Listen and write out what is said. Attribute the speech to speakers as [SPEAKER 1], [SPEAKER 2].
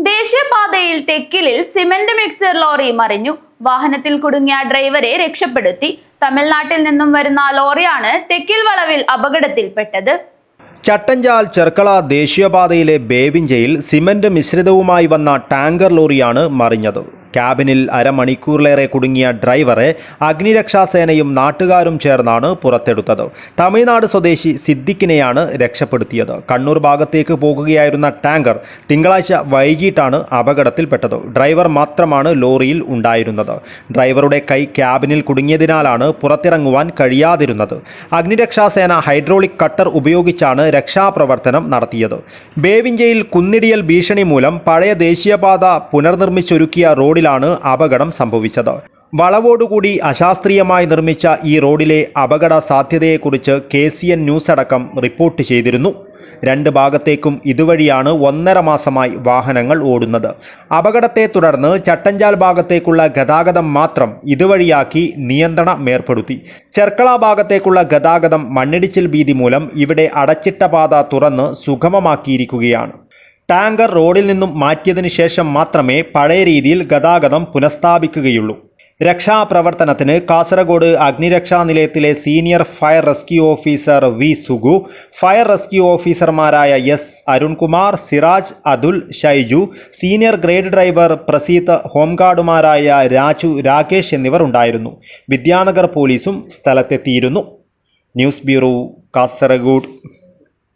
[SPEAKER 1] ദേശീയപാതയിൽ തെക്കിലിൽ cement mixer lorry മറിഞ്ഞു. വാഹനത്തിൽ കുടുങ്ങിയ ഡ്രൈവറെ രക്ഷപ്പെടുത്തി. തമിഴ്നാട്ടിൽ നിന്നും വരുന്ന ലോറിയാണ് തെക്കിൽ വളവിൽ അപകടത്തിൽപ്പെട്ടത്.
[SPEAKER 2] ചട്ടഞ്ചാൽ ചെർക്കള ദേശീയപാതയിലെ ബേവിഞ്ചയിൽ സിമന്റ് മിശ്രിതവുമായി വന്ന ടാങ്കർ ലോറിയാണ് മറിഞ്ഞത്. ക്യാബിനിൽ അരമണിക്കൂറിലേറെ കുടുങ്ങിയ ഡ്രൈവറെ അഗ്നിരക്ഷാസേനയും നാട്ടുകാരും ചേർന്നാണ് പുറത്തെടുത്തത്. തമിഴ്നാട് സ്വദേശി സിദ്ദിഖിനെയാണ് രക്ഷപ്പെടുത്തിയത്. കണ്ണൂർ ഭാഗത്തേക്ക് പോകുകയായിരുന്ന ടാങ്കർ തിങ്കളാഴ്ച വൈകിട്ടാണ് അപകടത്തിൽപ്പെട്ടത്. ഡ്രൈവർ മാത്രമാണ് ലോറിയിൽ ഉണ്ടായിരുന്നത്. ഡ്രൈവറുടെ കൈ ക്യാബിനിൽ കുടുങ്ങിയതിനാലാണ് പുറത്തിറങ്ങുവാൻ കഴിയാതിരുന്നത്. അഗ്നിരക്ഷാസേന ഹൈഡ്രോളിക് കട്ടർ ഉപയോഗിച്ചാണ് രക്ഷാപ്രവർത്തനം നടത്തിയത്. ബേവിഞ്ചയിൽ കുന്നിടിയൽ ഭീഷണി മൂലം പഴയ ദേശീയപാത പുനർനിർമ്മിച്ചൊരുക്കിയ റോഡിൽ അപകടം സംഭവിച്ചത്. വളവോടുകൂടി അശാസ്ത്രീയമായി നിർമ്മിച്ച ഈ റോഡിലെ അപകട സാധ്യതയെക്കുറിച്ച് KCN ന്യൂസ് അടക്കം റിപ്പോർട്ട് ചെയ്തിരുന്നു. രണ്ട് ഭാഗത്തേക്കും ഇതുവഴിയാണ് 1.5 മാസമായി വാഹനങ്ങൾ ഓടുന്നത്. അപകടത്തെ തുടർന്ന് ചട്ടഞ്ചാൽ ഭാഗത്തേക്കുള്ള ഗതാഗതം മാത്രം ഇതുവഴിയാക്കി നിയന്ത്രണം ഏർപ്പെടുത്തി. ചെർക്കള ഭാഗത്തേക്കുള്ള ഗതാഗതം മണ്ണിടിച്ചിൽ ഭീതി മൂലം ഇവിടെ അടച്ചിട്ട പാത തുറന്ന് സുഗമമാക്കിയിരിക്കുകയാണ്. ടാങ്കർ റോഡിൽ നിന്നും മാറ്റിയതിനു ശേഷം മാത്രമേ പഴയ രീതിയിൽ ഗതാഗതം പുനഃസ്ഥാപിക്കുകയുള്ളൂ. രക്ഷാപ്രവർത്തനത്തിന് കാസർഗോഡ് അഗ്നിരക്ഷാ നിലയത്തിലെ senior fire rescue officer V. Sugu, fire rescue ഓഫീസർമാരായ S. Arunkumar, Siraj, Athul, Shaiju, senior grade driver Praseeth, ഹോംഗാർഡുമാരായ രാജു, രാകേഷ് എന്നിവർ ഉണ്ടായിരുന്നു. വിദ്യാനഗർ പോലീസും സ്ഥലത്തെത്തിയിരുന്നു. News bureau, Kasaragod.